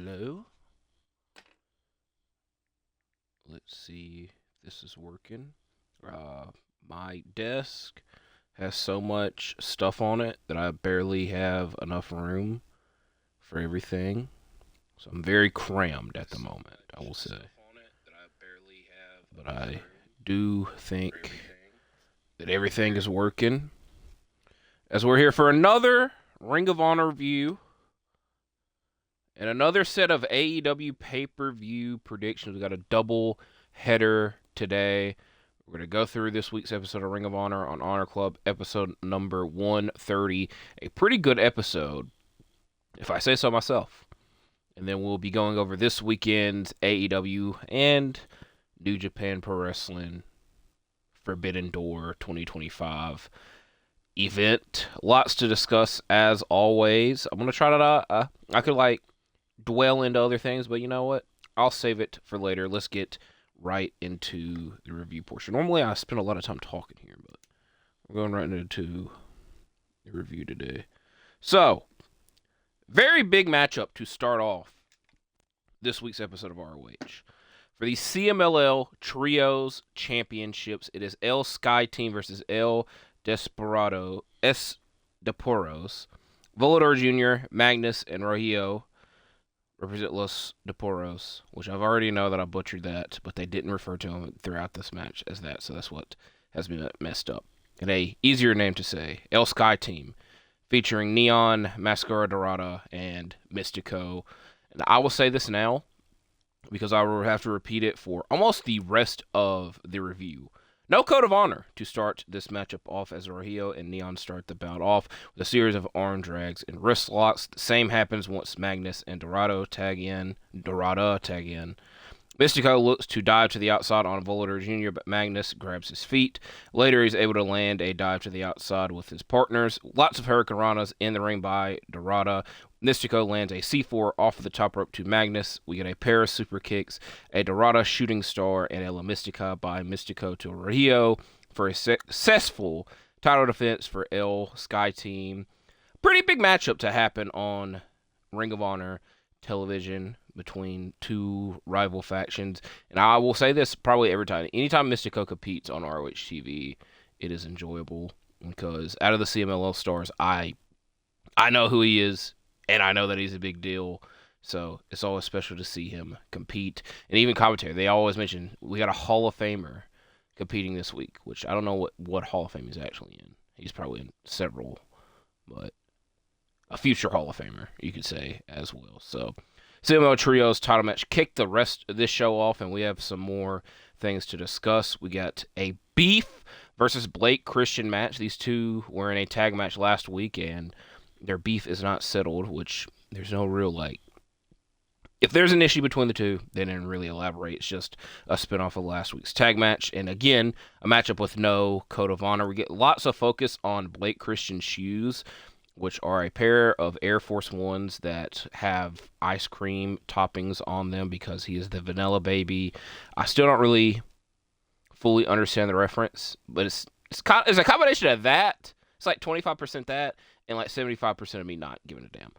Hello. Let's see if this is working. My desk has so much stuff on it that I barely have enough room for everything. So I'm very crammed at the moment, I will say. But I do think that everything is working. As we're here for another Ring of Honor review and another set of AEW pay-per-view predictions. We got a double header today. We're going to go through this week's episode of Ring of Honor on Honor Club, episode number 130. A pretty good episode, if I say so myself. And then we'll be going over this weekend's AEW and New Japan Pro Wrestling Forbidden Door 2025 event. Lots to discuss as always. I'm going to try to, I could dwell into other things, but you know what? I'll save it for later. Let's get right into the review portion. Normally I spend a lot of time talking here, but we're going right into the review today. So, very big matchup to start off this week's episode of ROH. For the CMLL Trios Championships, it is El Sky Team versus El Desporos, Volador Jr, Magnus, and Rugido represent Los Depredores, which I've already know that I butchered that, but they didn't refer to him throughout this match as that, so that's what has been messed up. And a easier name to say, El Sky Team, featuring Neon, Mascara Dorada, and Mistico. And I will say this now, because I will have to repeat it for almost the rest of the review. No code of honor to start this matchup off, as Rugido and Neon start the bout off with a series of arm drags and wrist locks. The same happens once Magnus and Dorada tag in. Mistico looks to dive to the outside on Volador Jr., but Magnus grabs his feet. Later, he's able to land a dive to the outside with his partners. Lots of hurricanranas in the ring by Dorada. Mistico lands a C4 off of the top rope to Magnus. We get a pair of super kicks, a Dorada shooting star, and a La Mystica by Mistico to Rugido for a successful title defense for El Sky Team. Pretty big matchup to happen on Ring of Honor television between two rival factions. And I will say this probably every time. Anytime Mistico competes on ROH TV, it is enjoyable because out of the CMLL stars, I know who he is. And I know that he's a big deal, so it's always special to see him compete. And even commentary, they always mention, we got a Hall of Famer competing this week, which I don't know what Hall of Fame he's actually in. He's probably in several, but a future Hall of Famer, you could say, as well. So, CMLL Trios title match kicked the rest of this show off, and we have some more things to discuss. We got a Beef versus Blake Christian match. These two were in a tag match last week, and their beef is not settled, which there's no real, if there's an issue between the two, they didn't really elaborate. It's just a spinoff of last week's tag match. And again, a matchup with no code of honor. We get lots of focus on Blake Christian's shoes, which are a pair of Air Force Ones that have ice cream toppings on them because he is the vanilla baby. I still don't really fully understand the reference, but it's a combination of that. It's like 25% that, and 75% of me not giving a damn.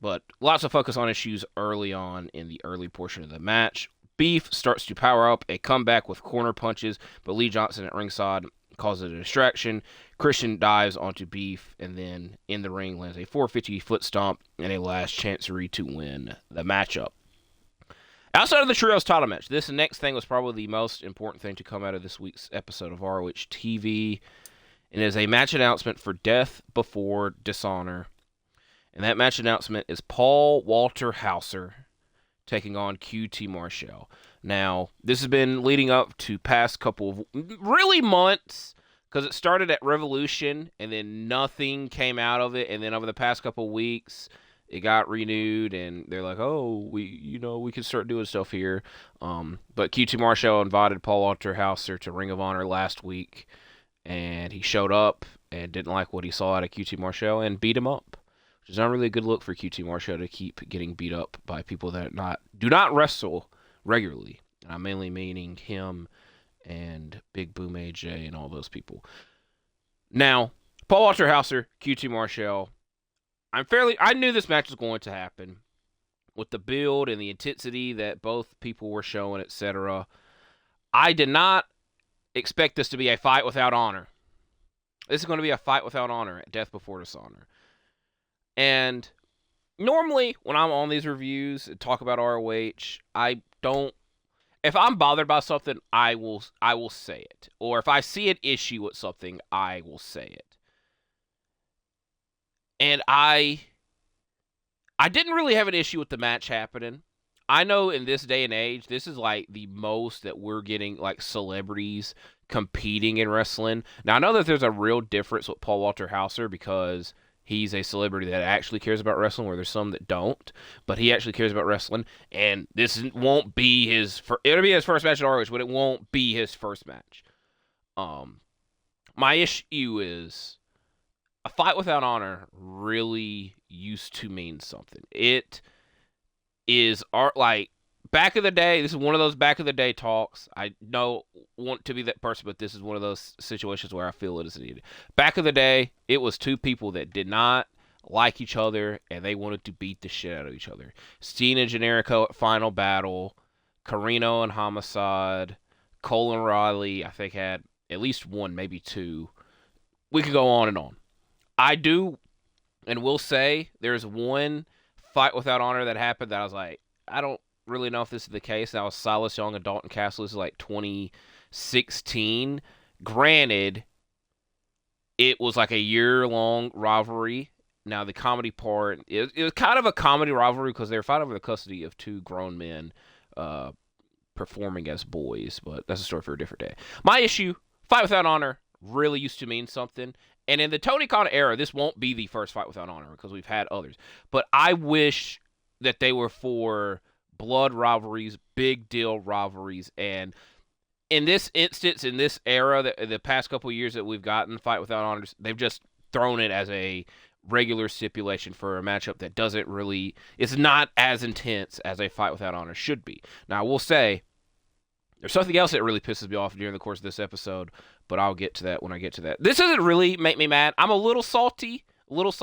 But lots of focus on his shoes early on in the early portion of the match. Beef starts to power up a comeback with corner punches, but Lee Johnson at ringside causes a distraction. Christian dives onto Beef, and then in the ring lands a 450 foot stomp and a last chancery to win the matchup. Outside of the Trios title match, this next thing was probably the most important thing to come out of this week's episode of ROH TV. It is a match announcement for Death Before Dishonor. And that match announcement is Paul Walter Hauser taking on QT Marshall. Now, this has been leading up to past couple of really months, because it started at Revolution, and then nothing came out of it. And then over the past couple of weeks, it got renewed, and they're like, oh, we can start doing stuff here. But QT Marshall invited Paul Walter Hauser to Ring of Honor last week. And he showed up and didn't like what he saw out of QT Marshall and beat him up, which is not really a good look for QT Marshall to keep getting beat up by people that do not wrestle regularly. And I'm mainly meaning him and Big Boom AJ and all those people. Now, Paul Walter Hauser, QT Marshall. I knew this match was going to happen. with the build and the intensity that both people were showing, etc. I did not expect this to be a fight without honor. This is going to be a fight without honor at Death Before Dishonor. And normally, when I'm on these reviews and talk about ROH, I don't. If I'm bothered by something, I will say it. Or if I see an issue with something, I will say it. And I didn't really have an issue with the match happening. I know in this day and age, this is like the most that we're getting like celebrities competing in wrestling. Now, I know that there's a real difference with Paul Walter Hauser because he's a celebrity that actually cares about wrestling, where there's some that don't. But he actually cares about wrestling, and this won't be his first. It'll be his first match at ROH, but it won't be his first match. My issue is a fight without honor really used to mean something. It is art like back in the day. This is one of those back in the day talks. I don't want to be that person, but this is one of those situations where I feel it is needed. Back in the day, it was two people that did not like each other and they wanted to beat the shit out of each other. Steen and Generico at Final Battle, Carino and Homicide, Cole and Riley, I think had at least one, maybe two. We could go on and on. I do and will say there's one fight without honor that happened that I was like, I don't really know if this is the case. That was Silas Young and Dalton Castle. This is like 2016. Granted, it was like a year-long rivalry. Now, the comedy part, it was kind of a comedy rivalry because they were fighting over the custody of two grown men performing as boys, but that's a story for a different day. My issue, fight without honor, really used to mean something. And in the Tony Khan era, this won't be the first fight without honor because we've had others. But I wish that they were for blood rivalries, big deal rivalries. And in this instance, in this era, the past couple of years that we've gotten fight without honors, they've just thrown it as a regular stipulation for a matchup that doesn't really, it's not as intense as a fight without honor should be. Now, I will say, there's something else that really pisses me off during the course of this episode, but I'll get to that when I get to that. This doesn't really make me mad. I'm a little salty, but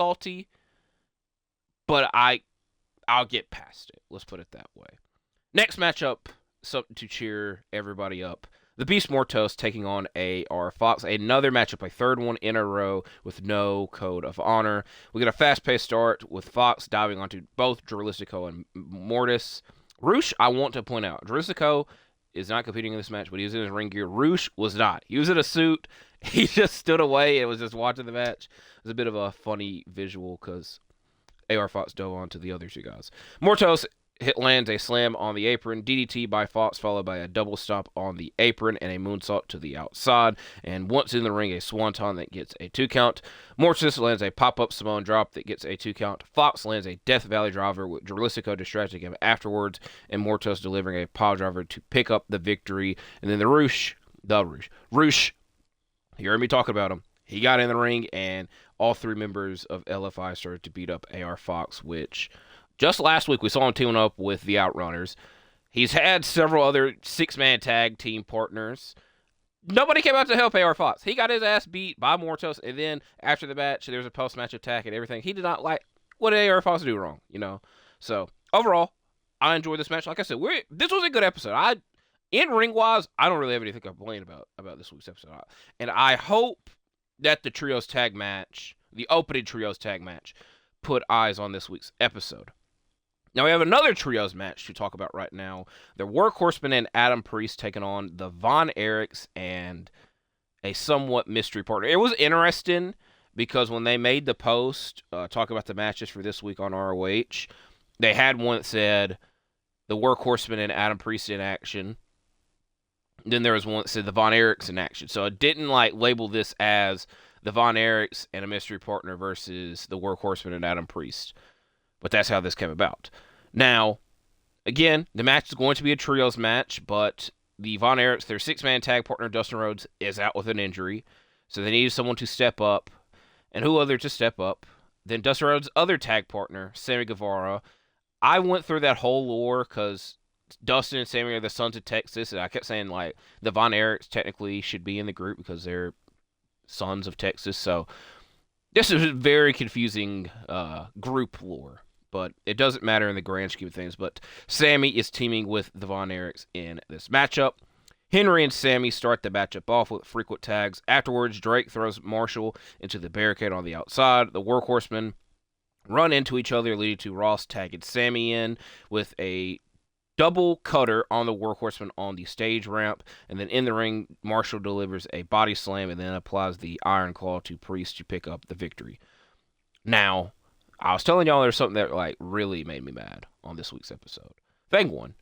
I'll get past it. Let's put it that way. Next matchup, something to cheer everybody up. The Beast Mortos taking on AR Fox. Another matchup, a third one in a row with no code of honor. We get a fast-paced start with Fox diving onto both Dralistico and Mortis. Roosh, I want to point out, Dralistico is not competing in this match, but he was in his ring gear. Roosh was not. He was in a suit. He just stood away and was just watching the match. It was a bit of a funny visual because AR Fox dove onto the other two guys. Mortos lands a slam on the apron, DDT by Fox, followed by a double stomp on the apron and a moonsault to the outside. And once in the ring, a swanton that gets a 2 count. Mortis lands a pop-up Samoan drop that gets a 2 count. Fox lands a Death Valley driver with Dralistico distracting him afterwards, and Mortis delivering a pile driver to pick up the victory. And then Roosh, you heard me talking about him. He got in the ring, and all three members of LFI started to beat up AR Fox, which just last week we saw him teaming up with the Outrunners. He's had several other 6-man tag team partners. Nobody came out to help AR Fox. He got his ass beat by Mortos, and then after the match, there was a post-match attack and everything. He did not like, what did AR Fox do wrong, you know? So, overall, I enjoyed this match. Like I said, this was a good episode. In ring-wise, I don't really have anything to complain about this week's episode. And I hope that the Trios tag match, the opening Trios tag match, put eyes on this week's episode. Now, we have another Trios match to talk about right now. The Workhorsemen and Adam Priest taking on the Von Erichs and a somewhat mystery partner. It was interesting because when they made the post, talking about the matches for this week on ROH, they had one that said the Workhorsemen and Adam Priest in action. Then there was one that said the Von Erichs in action. So it didn't label this as the Von Erichs and a mystery partner versus the Workhorsemen and Adam Priest. But that's how this came about. Now, again, the match is going to be a trios match, but the Von Erichs, their 6-man tag partner, Dustin Rhodes, is out with an injury. So they needed someone to step up. And who other to step up? Then Dustin Rhodes' other tag partner, Sammy Guevara. I went through that whole lore because Dustin and Sammy are the sons of Texas. And I kept saying, the Von Erichs technically should be in the group because they're sons of Texas. So this is a very confusing group lore. but it doesn't matter in the grand scheme of things. But Sammy is teaming with the Von Erichs in this matchup. Henry and Sammy start the matchup off with frequent tags. Afterwards, Drake throws Marshall into the barricade on the outside. The Workhorsemen run into each other, leading to Ross tagging Sammy in with a double cutter on the Workhorseman on the stage ramp. And then in the ring, Marshall delivers a body slam and then applies the Iron Claw to Priest to pick up the victory. Now, I was telling y'all there's something that really made me mad on this week's episode. Thing one,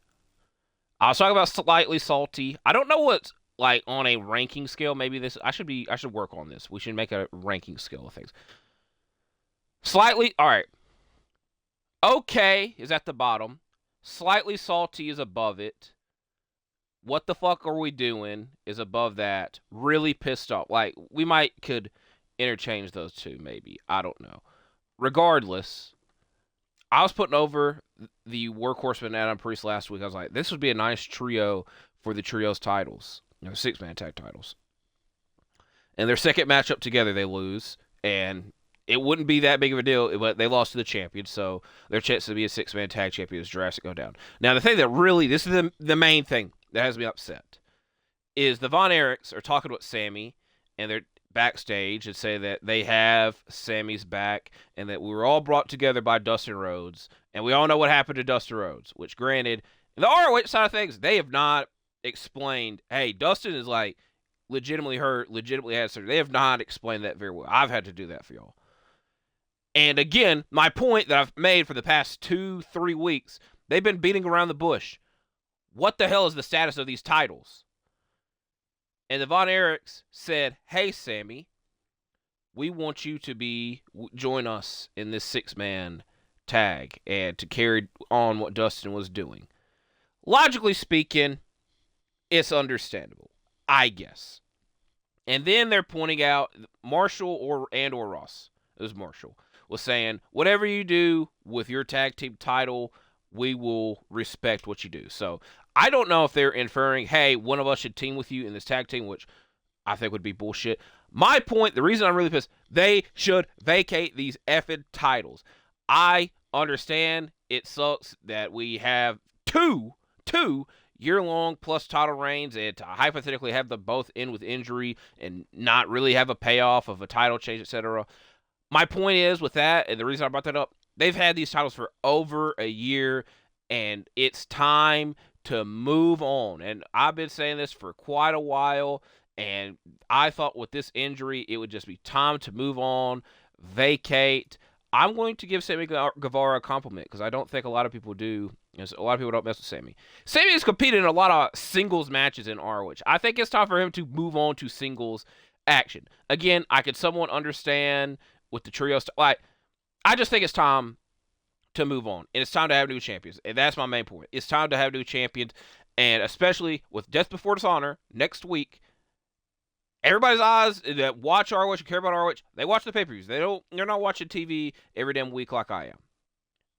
I was talking about slightly salty. I don't know what's on a ranking scale. Maybe this I should work on this. We should make a ranking scale of things. Slightly, all right. Okay is at the bottom. Slightly salty is above it. What the fuck are we doing is above that. Really pissed off. We could interchange those two, maybe. I don't know. Regardless, I was putting over the Workhorseman and Adam Priest last week. I was like, this would be a nice trio for the trios titles. 6-man tag titles. And their second matchup together, they lose. And it wouldn't be that big of a deal, but they lost to the champion, so their chance to be a 6-man tag champion is drastically go down. Now, the thing that really, this is the main thing that has me upset, is the Von Erichs are talking with Sammy, and they're backstage and say that they have Sammy's back, and that we were all brought together by Dustin Rhodes, and we all know what happened to Dustin Rhodes, which granted, in the ROH side of things, they have not explained, hey, Dustin is legitimately hurt, legitimately had surgery. They have not explained that very well. I've had to do that for y'all. And again, my point that I've made for the past 2-3 weeks, they've been beating around the bush. What the hell is the status of these titles? And the Von Erichs said, hey, Sammy, we want you to join us in this 6-man tag and to carry on what Dustin was doing. Logically speaking, it's understandable, I guess. And then they're pointing out Marshall or Ross. It was Marshall. Was saying, whatever you do with your tag team title, we will respect what you do. So, I don't know if they're inferring, hey, one of us should team with you in this tag team, which I think would be bullshit. My point, the reason I'm really pissed, they should vacate these effing titles. I understand it sucks that we have two year-long plus title reigns and to hypothetically have them both end with injury and not really have a payoff of a title change, etc. My point is with that, and the reason I brought that up, they've had these titles for over a year, and it's time to move on. And I've been saying this for quite a while, and I thought with this injury, it would just be time to move on, vacate. I'm going to give Sammy Guevara a compliment because I don't think a lot of people do. A lot of people don't mess with Sammy. Sammy has competed in a lot of singles matches in ROH. I think it's time for him to move on to singles action. Again, I could somewhat understand with the trio stuff. I just think it's time to move on. And it's time to have new champions. And that's my main point. It's time to have new champions. And especially with Death Before Dishonor next week, everybody's eyes that watch ROH and care about ROH, they watch the pay-per-views. They're not watching TV every damn week like I am.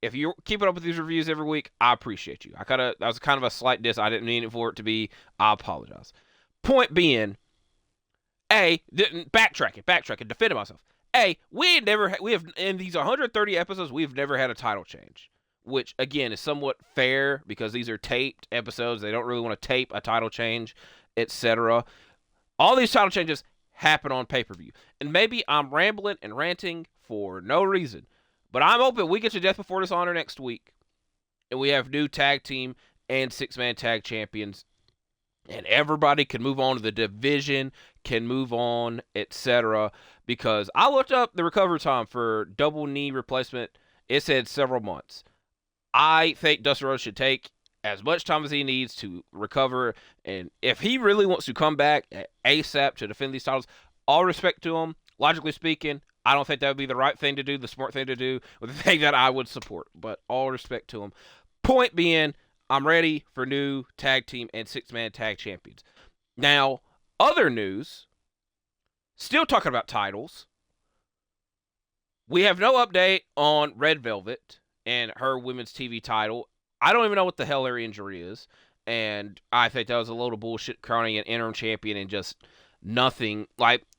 If you're keeping up with these reviews every week, I appreciate you. That was kind of a slight diss. I didn't mean it for it to be. I apologize. Point being, backtracking, defending myself. We have in these 130 episodes, we've never had a title change, which again is somewhat fair because these are taped episodes. They don't really want to tape a title change, etc. All these title changes happen on pay-per-view, and maybe I'm rambling and ranting for no reason, but I'm open. We get to Death Before Dishonor next week, and we have new tag team and 6-man tag champions, and everybody can move on to the division, can move on, etc. Because I looked up the recovery time for double knee replacement. It said several months. I think Dustin Rhodes should take as much time as he needs to recover. And if he really wants to come back ASAP to defend these titles, all respect to him. Logically speaking, I don't think that would be the right thing to do, the smart thing to do, or the thing that I would support. But all respect to him. Point being, I'm ready for new tag team and 6-man tag champions. Now, other news, still talking about titles. We have no update on Red Velvet and her women's TV title. I don't even know what the hell her injury is. And I think that was a load of bullshit crowning an interim champion and just nothing.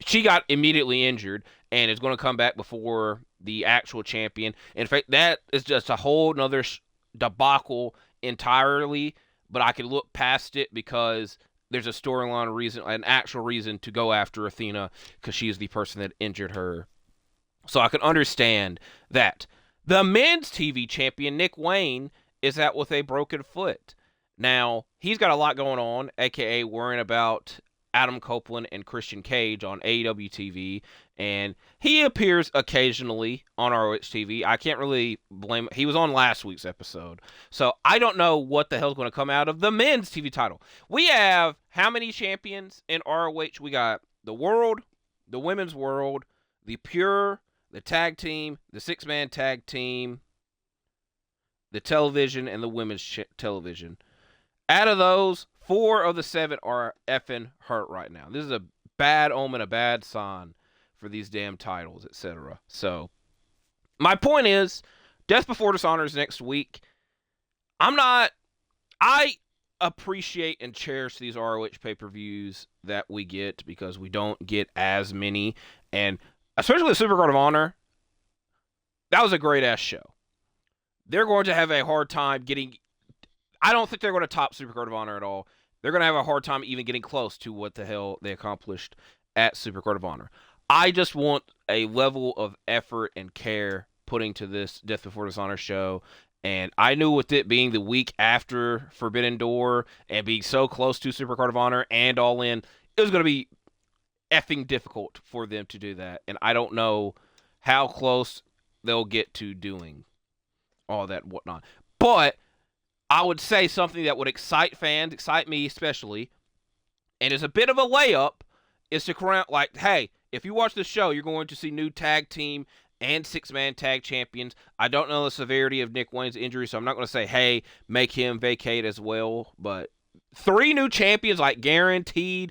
She got immediately injured and is going to come back before the actual champion. In fact, that is just a whole nother debacle entirely, but I can look past it because there's a storyline reason, an actual reason to go after Athena because she is the person that injured her. So I can understand that. The men's TV champion, Nick Wayne, is out with a broken foot. Now, he's got a lot going on, a.k.a. worrying about Adam Copeland and Christian Cage on AEW TV, and he appears occasionally on ROH TV. I can't really blame him. He was on last week's episode, so I don't know what the hell's going to come out of the men's TV title. We have how many champions in ROH? We got the World, the Women's World, the Pure, the Tag Team, the Six-Man Tag Team, the Television, and the Women's Television. Out of those, 4 of the 7 are effing hurt right now. This is a bad omen, a bad sign for these damn titles, etc. So, my point is, Death Before Dishonor is next week. I appreciate and cherish these ROH pay-per-views that we get because we don't get as many. And especially the Supercard of Honor, that was a great-ass show. They're going to have a hard time getting... I don't think they're going to top Supercard of Honor at all. They're going to have a hard time even getting close to what the hell they accomplished at Supercard of Honor. I just want a level of effort and care putting to this Death Before Dishonor show. And I knew with it being the week after Forbidden Door and being so close to Supercard of Honor and All In, it was going to be effing difficult for them to do that. And I don't know how close they'll get to doing all that and whatnot. But I would say something that would excite fans, excite me especially, and is a bit of a layup, is to crown, like, hey, if you watch the show, you're going to see new tag team and six-man tag champions. I don't know the severity of Nick Wayne's injury, so I'm not going to say, hey, make him vacate as well, but 3 new champions, like, guaranteed,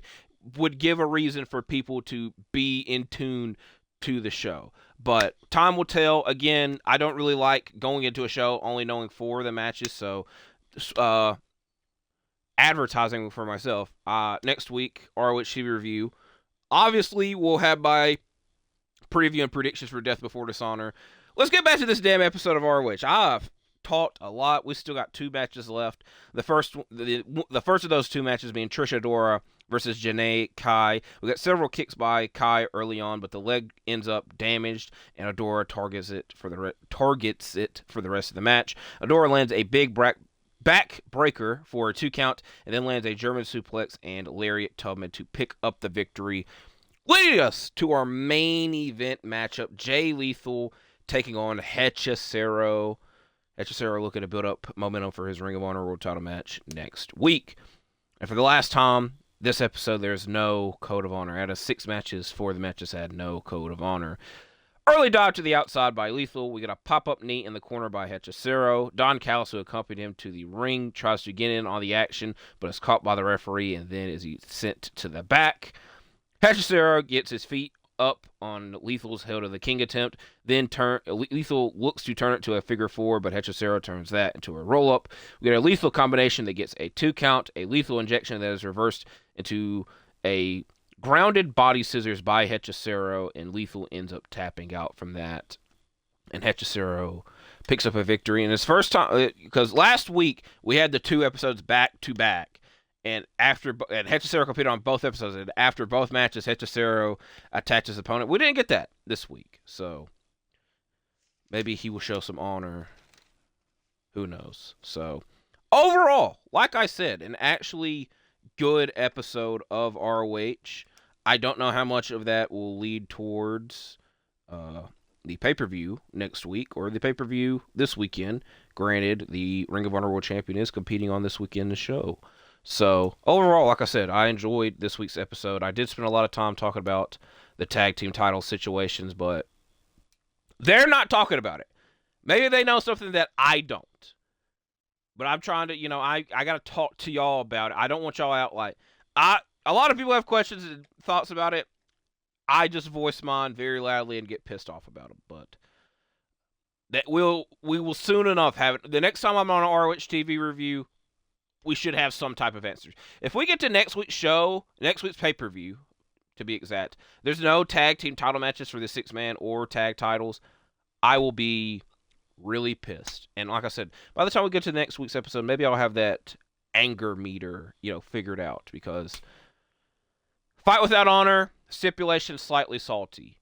would give a reason for people to be in tune to the show. But time will tell. Again, I don't really like going into a show only knowing 4 of the matches, so advertising for myself. Next week, ROH TV review. Obviously, we'll have my preview and predictions for Death Before Dishonor. Let's get back to this damn episode of ROH. I've talked a lot. We still got 2 matches left. The first of those 2 matches being Trish Adora versus Janae Kai. We got several kicks by Kai early on, but the leg ends up damaged, and Adora targets it for the rest of the match. Adora lands a big back breaker for a 2 count, and then lands a German suplex and lariat Tubman to pick up the victory, leading us to our main event matchup: Jay Lethal taking on Hechicero. Hechicero looking to build up momentum for his Ring of Honor World Title match next week. And for the last time this episode, there's no Code of Honor. Out of 6 matches, 4 of the matches had no Code of Honor. Early dive to the outside by Lethal. We get a pop-up knee in the corner by Hechicero. Don Callis, who accompanied him to the ring, tries to get in on the action, but is caught by the referee and then is sent to the back. Hechicero gets his feet up on Lethal's Hail to the King attempt. Then Lethal looks to turn it to a figure 4, but Hechicero turns that into a roll-up. We get a Lethal combination that gets a 2 count, a Lethal injection that is reversed into a grounded body scissors by Hechicero, and Lethal ends up tapping out from that. And Hechicero picks up a victory. And his first time, because last week we had the 2 episodes back to back. And Hechicero competed on both episodes. And after both matches, Hechicero attacked his opponent. We didn't get that this week. So maybe he will show some honor. Who knows? So overall, like I said, an actually good episode of ROH. I don't know how much of that will lead towards the pay-per-view next week or the pay-per-view this weekend. Granted, the Ring of Honor World Champion is competing on this weekend's show. So, overall, like I said, I enjoyed this week's episode. I did spend a lot of time talking about the tag team title situations, but they're not talking about it. Maybe they know something that I don't. But I'm trying to, I got to talk to y'all about it. I don't want y'all out like... A lot of people have questions and thoughts about it. I just voice mine very loudly and get pissed off about them. But we will soon enough have it. The next time I'm on an ROH TV review, we should have some type of answers. If we get to next week's show, next week's pay-per-view, to be exact, there's no tag team title matches for the 6-man or tag titles. I will be really pissed. And like I said, by the time we get to next week's episode, maybe I'll have that anger meter, figured out, because fight without honor, stipulation slightly salty.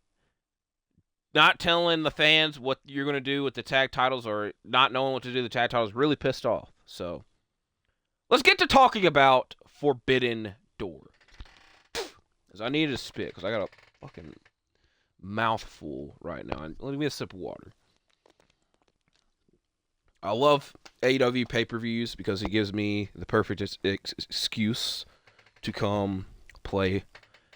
Not telling the fans what you're going to do with the tag titles, or not knowing what to do with the tag titles, really pissed off. So, let's get to talking about Forbidden Door. Because I needed to spit, because I got a fucking mouthful right now. Let me a sip of water. I love AEW pay-per-views because it gives me the perfect excuse to come play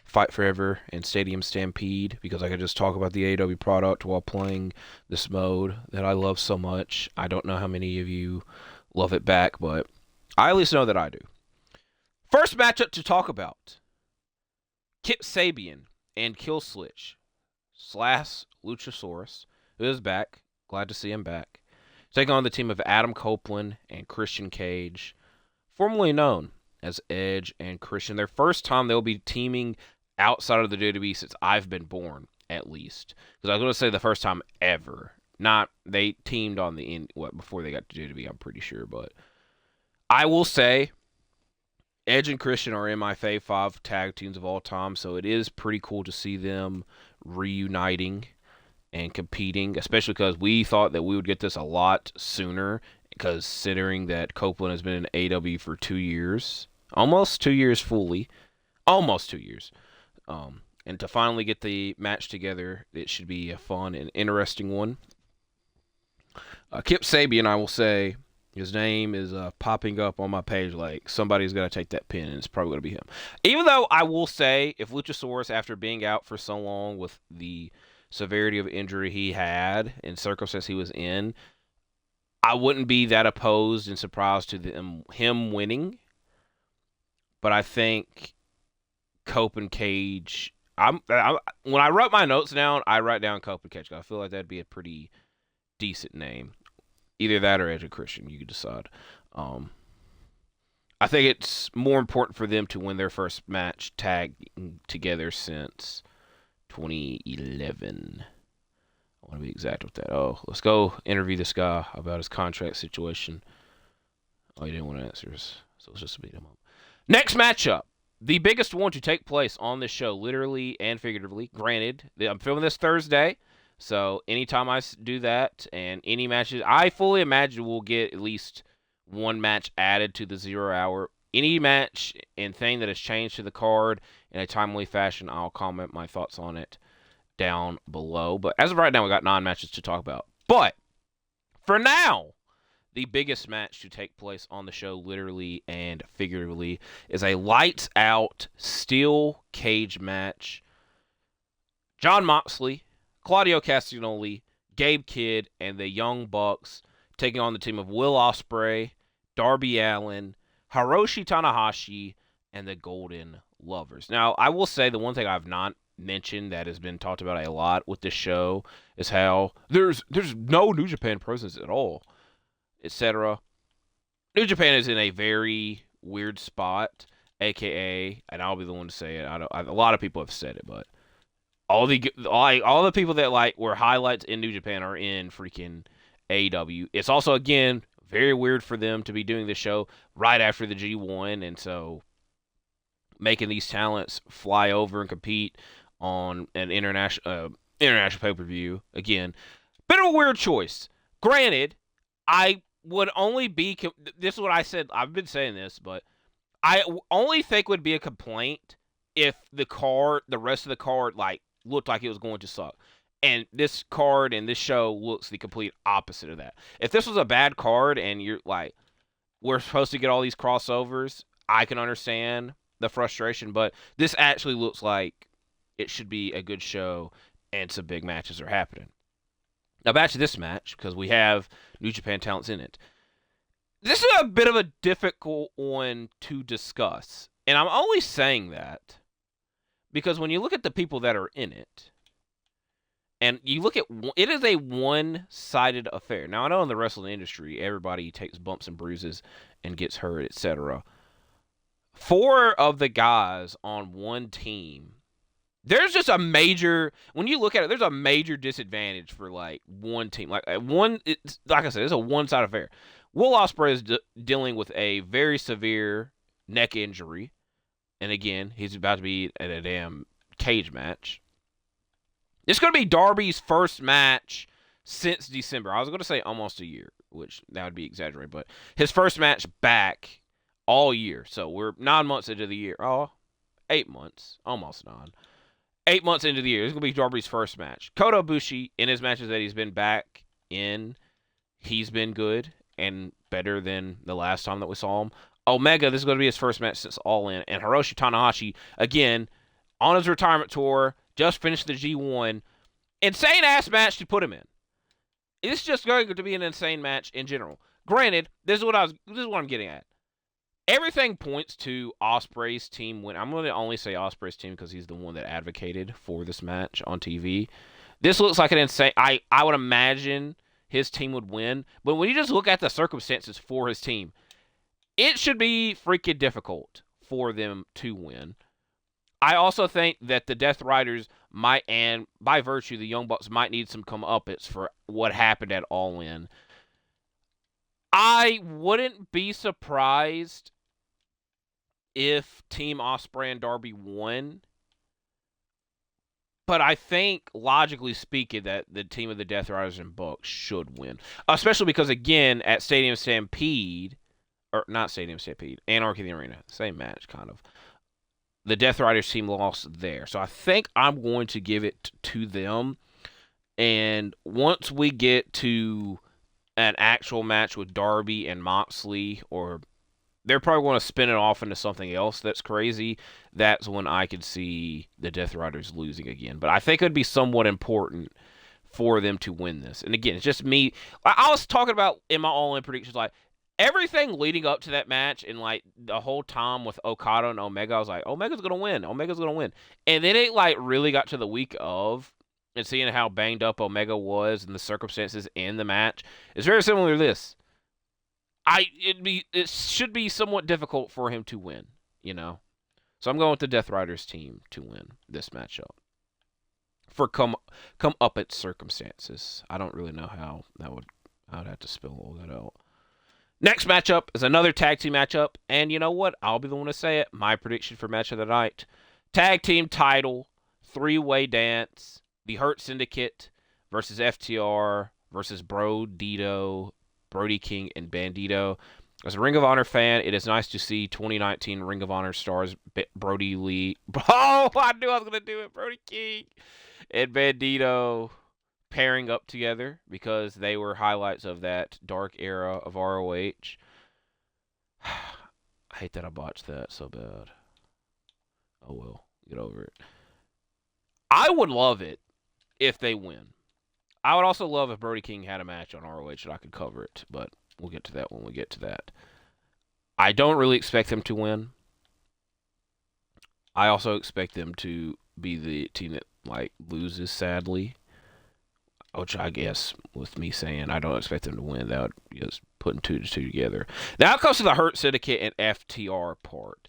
Fight Forever and Stadium Stampede, because I can just talk about the AEW product while playing this mode that I love so much. I don't know how many of you love it back, but I at least know that I do. First matchup to talk about. Kip Sabian and Killswitch / Luchasaurus, who is back. Glad to see him back. Taking on the team of Adam Copeland and Christian Cage, formerly known as Edge and Christian. Their first time they'll be teaming outside of the WWE since I've been born, at least. Because I was going to say the first time ever. Not, they teamed on the end, before they got to WWE, I'm pretty sure. But I will say, Edge and Christian are in my Fave 5 tag teams of all time, so it is pretty cool to see them reuniting and competing, especially because we thought that we would get this a lot sooner, considering that Copeland has been in AEW for 2 years. Almost 2 years fully. Almost 2 years. And to finally get the match together, it should be a fun and interesting one. Kip Sabian, I will say, his name is popping up on my page like somebody's got to take that pin, and it's probably going to be him. Even though I will say, if Luchasaurus, after being out for so long with the severity of injury he had and circumstance he was in, I wouldn't be that opposed and surprised to him winning. But I think Cope and Cage, when I wrote my notes down, I write down Cope and Cage. I feel like that'd be a pretty decent name. Either that or Edge and Christian, you can decide. I think it's more important for them to win their first match tag together since 2011. I want to be exact with that. Oh, let's go interview this guy about his contract situation. Oh, he didn't want to answer us, so let's just beat him up. Next matchup, the biggest one to take place on this show, literally and figuratively. Granted, I'm filming this Thursday, so anytime I do that and any matches, I fully imagine we'll get at least one match added to the 0 hour. Any match and thing that has changed to the card in a timely fashion, I'll comment my thoughts on it down below. But as of right now, we got 9 matches to talk about. But for now, the biggest match to take place on the show, literally and figuratively, is a lights-out steel cage match. Jon Moxley, Claudio Castagnoli, Gabe Kidd, and the Young Bucks taking on the team of Will Ospreay, Darby Allin, Hiroshi Tanahashi, and the Golden Lovers. Now, I will say the one thing I've not mentioned that has been talked about a lot with this show is how there's no New Japan presence at all, etc. New Japan is in a very weird spot, aka, and I'll be the one to say it. A lot of people have said it, but all the people that were highlights in New Japan are in freaking AEW. It's also, again, very weird for them to be doing this show right after the G1, and so making these talents fly over and compete on an international pay-per-view. Again, bit of a weird choice. Granted, I would only be... This is what I said. I've been saying this, but I only think would be a complaint if the rest of the card, looked like it was going to suck. And this card and this show looks the complete opposite of that. If this was a bad card and you're we're supposed to get all these crossovers, I can understand the frustration, but this actually looks like it should be a good show and some big matches are happening. Now back to this match, because we have New Japan talents in it. This is a bit of a difficult one to discuss, and I'm only saying that because when you look at the people that are in it, and you look at it is a one-sided affair. Now, I know in the wrestling industry, everybody takes bumps and bruises and gets hurt, etc. 4 of the guys on one team there's just a major, when you look at it, there's a major disadvantage for like one team. Like it's, like I said, it's a one-sided affair. Will Ospreay is dealing with a very severe neck injury, and again, he's about to be at a damn cage match. It's going to be Darby's first match since December. I was going to say almost a year, which that would be exaggerated, but his first match back all year. So we're 9 months into the year. Oh, 8 months, almost 9. 8 months into the year. This is going to be Darby's first match. Kota Ibushi, in his matches that he's been back in, he's been good and better than the last time that we saw him. Omega, this is going to be his first match since All In. And Hiroshi Tanahashi, again, on his retirement tour, just finished the G1. Insane-ass match to put him in. It's just going to be an insane match in general. Granted, this is what I'm getting at. Everything points to Ospreay's team win. I'm going to only say Ospreay's team because he's the one that advocated for this match on TV. This looks like an insane... I would imagine his team would win. But when you just look at the circumstances for his team, it should be freaking difficult for them to win. I also think that the Death Riders might, and by virtue, the Young Bucks might need some comeuppance for what happened at All In. I wouldn't be surprised if Team Ospreay and Darby won. But I think, logically speaking, that the team of the Death Riders and Bucks should win. Especially because, again, at Stadium Stampede, or not Stadium Stampede, Anarchy in the Arena, same match, kind of. The Death Riders team lost there. So I think I'm going to give it to them. And once we get to an actual match with Darby and Moxley, or they're probably going to spin it off into something else that's crazy, that's when I could see the Death Riders losing again. But I think it would be somewhat important for them to win this. And again, it's just me. I was talking about in my All-In predictions, like, everything leading up to that match and, like, the whole time with Okada and Omega, I was like, Omega's going to win. Omega's going to win. And then it, like, really got to the week of, and seeing how banged up Omega was and the circumstances in the match, it's very similar to this. It should be somewhat difficult for him to win, you know? So I'm going with the Death Riders team to win this matchup. For come up at circumstances. I don't really know how I would have to spell all that out. Next matchup is another tag team matchup, and you know what? I'll be the one to say it. My prediction for match of the night. Tag team title, three-way dance, the Hurt Syndicate versus FTR versus Brody King, and Bandito. As a Ring of Honor fan, it is nice to see 2019 Ring of Honor stars Brody Lee. Oh, I knew I was going to do it. Brody King and Bandito pairing up together because they were highlights of that dark era of ROH. I hate that I botched that so bad. Oh well, get over it. I would love it if they win. I would also love if Brody King had a match on ROH and I could cover it, but we'll get to that when we get to that. I don't really expect them to win. I also expect them to be the team that, like, loses, sadly. Which I guess, with me saying I don't expect them to win, that would just putting 2 to 2 together. Now it comes to the Hurt Syndicate and FTR part.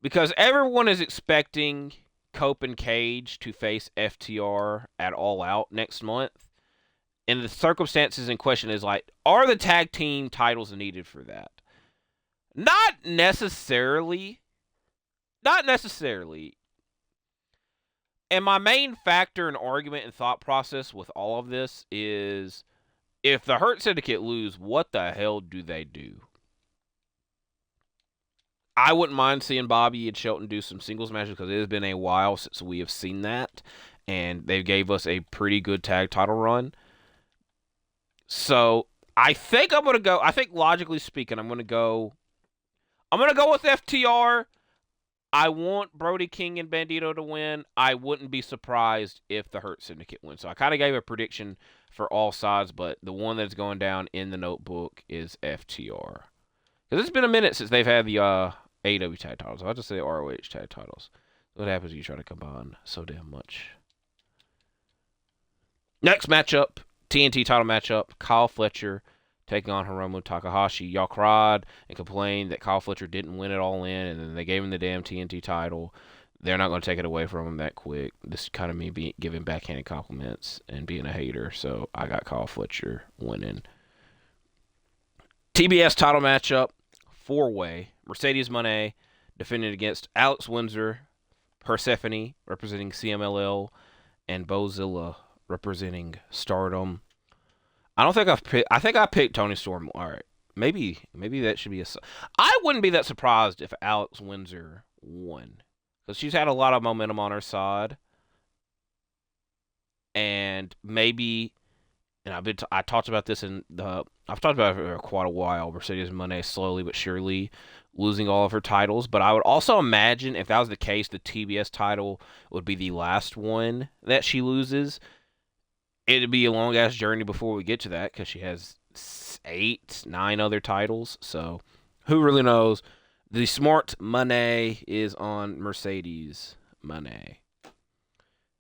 Because everyone is expecting Copeland and Cage to face FTR at All Out next month. And the circumstances in question is, like, are the tag team titles needed for that? Not necessarily. Not necessarily. And my main factor and argument and thought process with all of this is, if the Hurt Syndicate lose, what the hell do they do? I wouldn't mind seeing Bobby and Shelton do some singles matches because it has been a while since we have seen that. And they gave us a pretty good tag title run. So I think I'm going to go, logically speaking, I'm going to go with FTR. I want Brody King and Bandito to win. I wouldn't be surprised if the Hurt Syndicate wins. So I kind of gave a prediction for all sides, but the one that's going down in the notebook is FTR. Because it's been a minute since they've had the AEW tag titles. I'll just say ROH tag titles. What happens when you try to combine so damn much? Next matchup, TNT title matchup, Kyle Fletcher taking on Hiromu Takahashi. Y'all cried and complained that Kyle Fletcher didn't win it All In, and then they gave him the damn TNT title. they're not going to take it away from him that quick. This is kind of me giving backhanded compliments and being a hater. So I got Kyle Fletcher winning. TBS title matchup, 4-way. Mercedes Moné defending against Alex Windsor, Persephone representing CMLL, and Bozilla representing Stardom. I think I picked Toni Storm. All right, maybe that should be a. I wouldn't be that surprised if Alex Windsor won, because she's had a lot of momentum on her side, and maybe. And I talked about this I've talked about it for quite a while. Mercedes Moné slowly but surely losing all of her titles, but I would also imagine if that was the case, the TBS title would be the last one that she loses. It'd be a long ass journey before we get to that, because she has 8, 9 other titles. So who really knows? The smart Moné is on Mercedes Moné.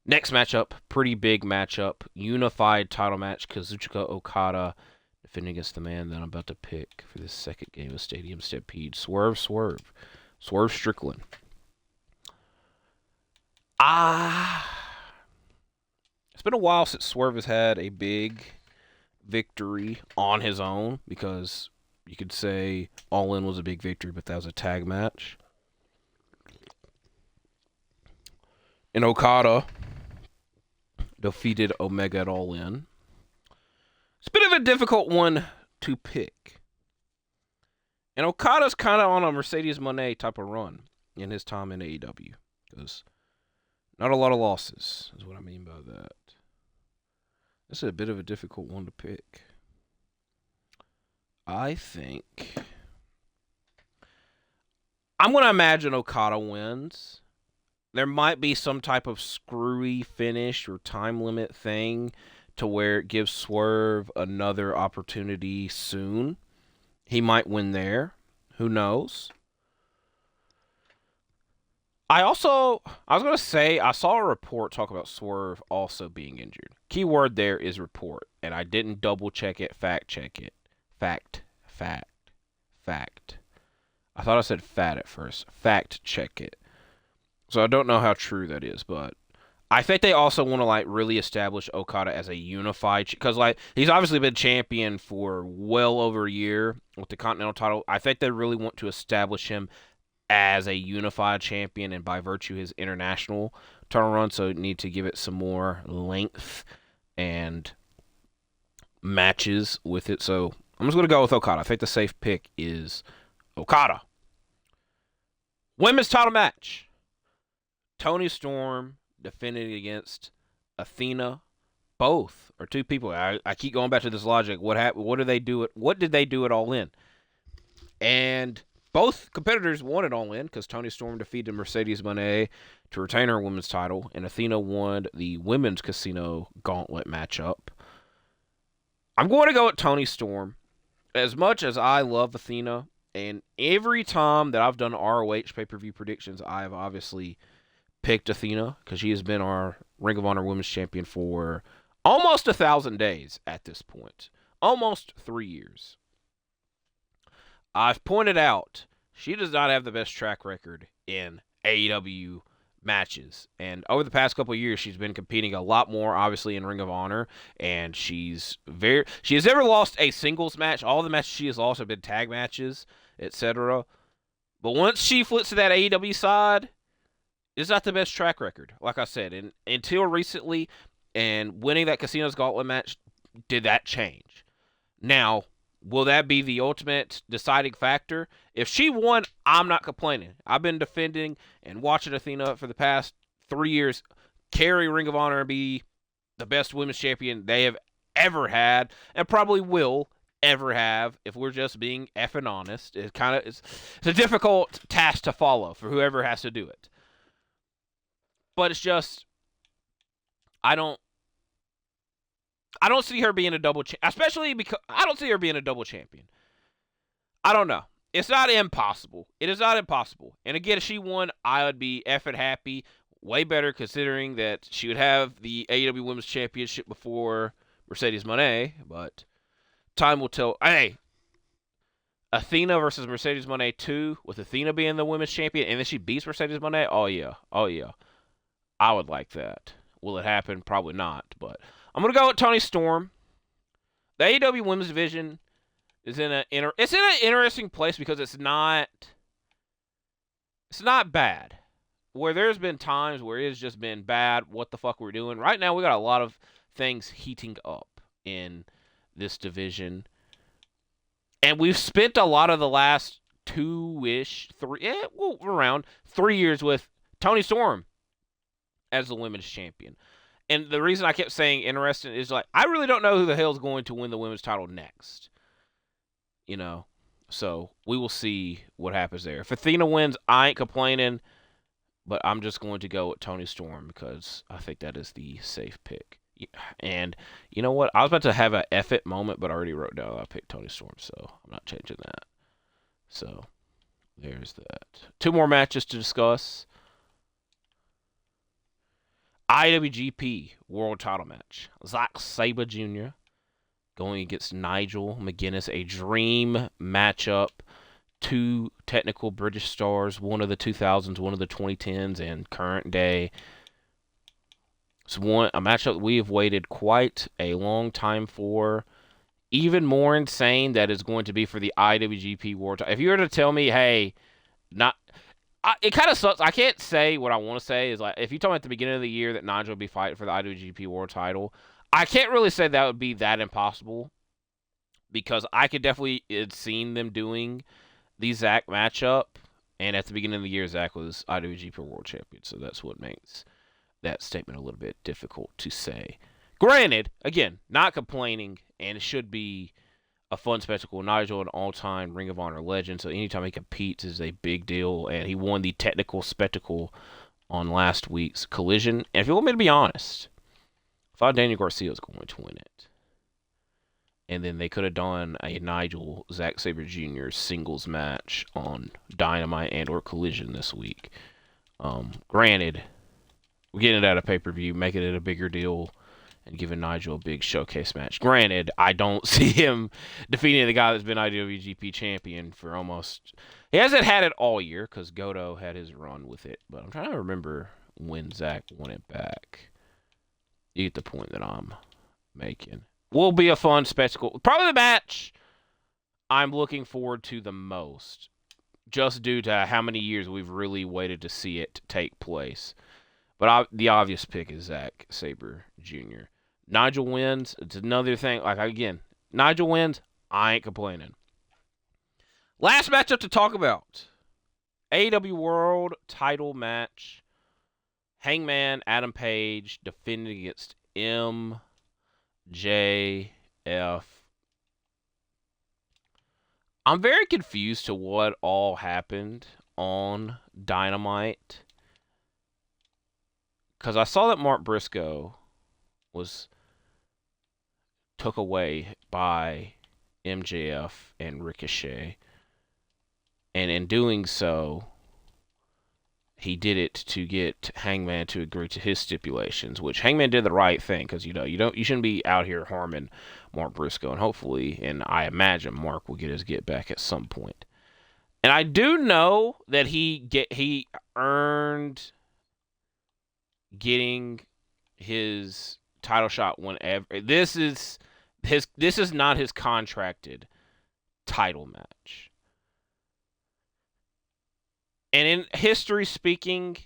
Next matchup, pretty big matchup. Unified title match. Kazuchika Okada defending against the man that I'm about to pick for this second game of Stadium Stampede. Swerve Strickland. It's been a while since Swerve has had a big victory on his own, because you could say All In was a big victory, but that was a tag match. And Okada defeated Omega at All In. It's a bit of a difficult one to pick. And Okada's kind of on a Mercedes Moné type of run in his time in AEW, because not a lot of losses is what I mean by that. This is a bit of a difficult one to pick. I think I'm going to imagine Okada wins. There might be some type of screwy finish or time limit thing to where it gives Swerve another opportunity soon. He might win there. Who knows? I was going to say, I saw a report talk about Swerve also being injured. Key word there is report, and I didn't double check it, fact check it. Fact. I thought I said fat at first. Fact check it. So I don't know how true that is, but I think they also want to really establish Okada as a unified, because he's obviously been champion for well over a year with the Continental title. I think they really want to establish him as a unified champion, and by virtue his international title run, so need to give it some more length and matches with it. So I'm just going to go with Okada. I think the safe pick is Okada. Women's title match. Toni Storm defending against Athena. Both are two people. I keep going back to this logic. What happened? What did they do at All In? And both competitors won it All In, because Toni Storm defeated Mercedes Moné to retain her women's title, and Athena won the women's Casino Gauntlet matchup. I'm going to go with Toni Storm. As much as I love Athena, and every time that I've done ROH pay-per-view predictions, I have obviously picked Athena, because she has been our Ring of Honor Women's Champion for almost 1,000 days at this point. Almost 3 years. I've pointed out she does not have the best track record in AEW matches. And over the past couple of years, she's been competing a lot more, obviously, in Ring of Honor. And she has never lost a singles match. All the matches she has lost have been tag matches, etc. But once she flips to that AEW side, it's not the best track record, like I said. And until recently, and winning that Casino's Gauntlet match, did that change? Now, will that be the ultimate deciding factor? If she won, I'm not complaining. I've been defending and watching Athena for the past 3 years carry Ring of Honor and be the best women's champion they have ever had, and probably will ever have, if we're just being effing honest. It's a difficult task to follow for whoever has to do it. But it's just, I don't see her being a double champion, especially because I don't see her being a double champion. I don't know. It's not impossible. It is not impossible. And again, if she won, I would be effing happy. Way better, considering that she would have the AEW Women's Championship before Mercedes Moné. But time will tell. Hey, Athena versus Mercedes Moné 2, with Athena being the women's champion, and then she beats Mercedes Moné. Oh yeah, oh yeah, I would like that. Will it happen? Probably not. But I'm gonna go with Toni Storm. The AEW Women's Division is in an interesting place because it's not bad. Where there's been times where it's just been bad. What the fuck we're doing right now? We got a lot of things heating up in this division. And we've spent a lot of the last around 3 years with Toni Storm as the women's champion. And the reason I kept saying interesting is like, I really don't know who the hell is going to win the women's title next. You know? So we will see what happens there. If Athena wins, I ain't complaining. But I'm just going to go with Toni Storm because I think that is the safe pick. And you know what? I was about to have an F it moment, but I already wrote down I picked Toni Storm, so I'm not changing that. So there's that. 2 more matches to discuss. IWGP World Title Match. Zack Sabre Jr. going against Nigel McGuinness. A dream matchup. 2 technical British stars. One of the 2000s, one of the 2010s, and current day. It's a matchup we have waited quite a long time for. Even more insane that is going to be for the IWGP World Title. If you were to tell me, hey, it kind of sucks. I can't say what I want to say. Is like, if you told me at the beginning of the year that Nigel would be fighting for the IWGP World Title, I can't really say that would be that impossible. Because I could definitely have seen them doing the Zack matchup. And at the beginning of the year, Zack was IWGP World Champion. So that's what makes that statement a little bit difficult to say. Granted, again, not complaining, and it should be a fun spectacle. Nigel, an all-time Ring of Honor legend, so anytime he competes is a big deal, and he won the technical spectacle on last week's Collision. And if you want me to be honest, I thought Daniel Garcia was going to win it. And then they could have done a Nigel Zack Sabre Jr. singles match on Dynamite and or Collision this week. Granted, we're getting it at a pay-per-view, making it a bigger deal, and giving Nigel a big showcase match. Granted, I don't see him defeating the guy that's been IWGP champion for almost... He hasn't had it all year, because Goto had his run with it. But I'm trying to remember when Zack won it back. You get the point that I'm making. Will be a fun spectacle. Probably the match I'm looking forward to the most. Just due to how many years we've really waited to see it take place. But the obvious pick is Zack Sabre Jr. Nigel wins. It's another thing. Like, again, Nigel wins. I ain't complaining. Last matchup to talk about. AEW World Title Match. Hangman Adam Page defending against MJF. I'm very confused to what all happened on Dynamite. Because I saw that Mark Briscoe was took away by MJF and Ricochet. And in doing so, he did it to get Hangman to agree to his stipulations, which Hangman did the right thing, because you shouldn't be out here harming Mark Briscoe, and hopefully, and I imagine Mark will get his get back at some point. And I do know that he earned getting his title shot whenever. This is not his contracted title match. And in history speaking,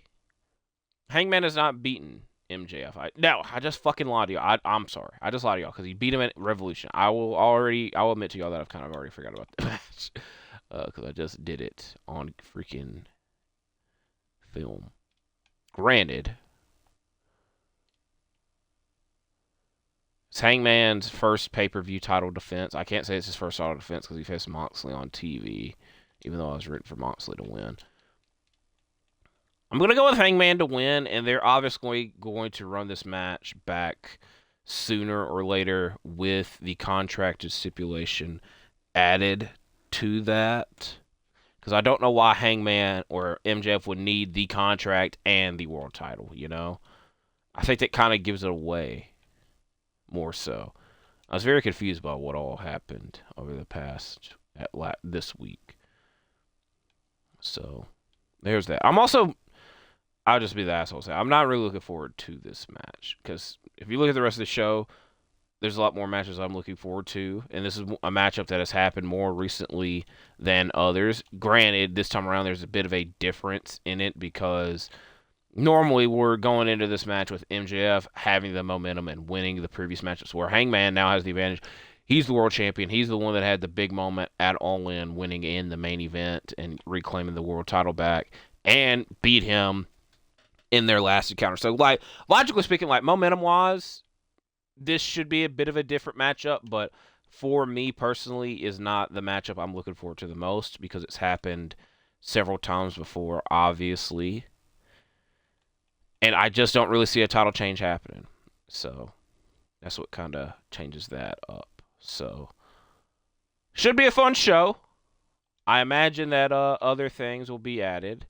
Hangman has not beaten MJF. I just fucking lied to y'all. I'm sorry. I just lied to y'all because he beat him at Revolution. I'll admit to y'all that I've kind of already forgot about the match. Because I just did it on freaking film. Granted, it's Hangman's first pay-per-view title defense. I can't say it's his first title defense because he faced Moxley on TV, even though I was rooting for Moxley to win. I'm going to go with Hangman to win, and they're obviously going to run this match back sooner or later with the contracted stipulation added to that. Because I don't know why Hangman or MJF would need the contract and the world title, you know? I think that kind of gives it away more so. I was very confused by what all happened over the past this week. So there's that. I'll just be the asshole. I'm not really looking forward to this match because if you look at the rest of the show, there's a lot more matches I'm looking forward to, and this is a matchup that has happened more recently than others. Granted, this time around there's a bit of a difference in it because normally we're going into this match with MJF having the momentum and winning the previous matchups, where Hangman now has the advantage. He's the world champion. He's the one that had the big moment at All In, winning in the main event and reclaiming the world title back, and beat him in their last encounter. So, like, logically speaking, like, momentum-wise, this should be a bit of a different matchup, but for me personally is not the matchup I'm looking forward to the most because it's happened several times before, obviously. And I just don't really see a title change happening. So that's what kind of changes that up. So should be a fun show. I imagine that other things will be added.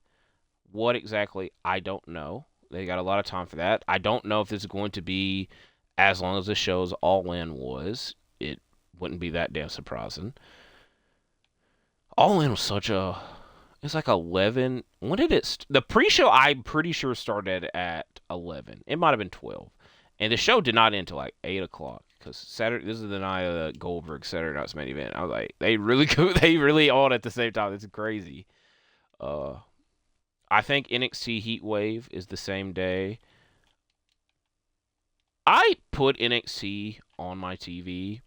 What exactly, I don't know. They got a lot of time for that. I don't know if this is going to be as long as the show's All In was. It wouldn't be that damn surprising. All In was such a... It's like 11. When did it... The pre-show, I'm pretty sure, started at 11. It might have been 12. And the show did not end until like 8 o'clock. Because Saturday... This is the night of the Goldberg Saturday Night's main event. I was like, they really on at the same time. It's crazy. I think NXT Heatwave is the same day. I put NXT on my TV.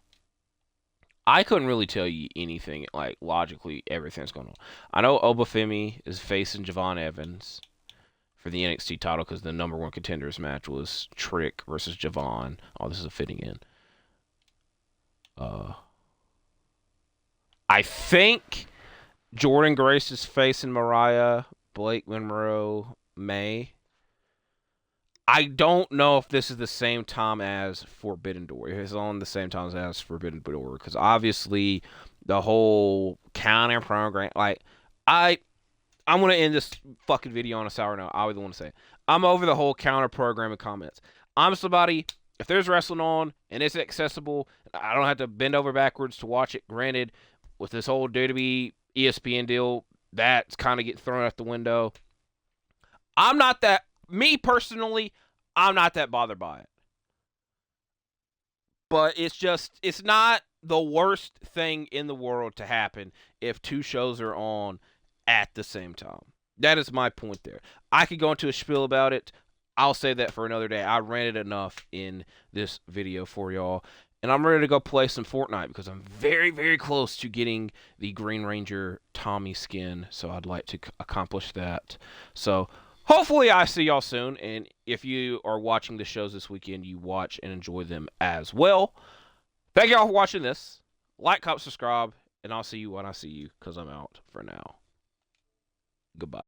I couldn't really tell you anything, like, logically, everything's going on. I know Obafemi is facing Javon Evans for the NXT title because the number one contenders match was Trick versus Javon. Oh, this is a fitting in. I think Jordan Grace is facing Mariah, Blake Monroe, May. I don't know if this is the same time as Forbidden Door. If it's on the same time as Forbidden Door, because obviously the whole counter program, like, I'm gonna end this fucking video on a sour note. I was the one to say it. I'm over the whole counter programming comments. I'm somebody, if there's wrestling on and it's accessible, I don't have to bend over backwards to watch it. Granted, with this whole WWE ESPN deal, that's kind of getting thrown out the window. I'm not that. Me personally, I'm not that bothered by it. But it's not the worst thing in the world to happen if two shows are on at the same time. That is my point there. I could go into a spiel about it. I'll save that for another day. I ranted enough in this video for y'all. And I'm ready to go play some Fortnite because I'm very, very close to getting the Green Ranger Tommy skin. So I'd like to accomplish that. So hopefully I see y'all soon, and if you are watching the shows this weekend, you watch and enjoy them as well. Thank y'all for watching this. Like, comment, subscribe, and I'll see you when I see you, because I'm out for now. Goodbye.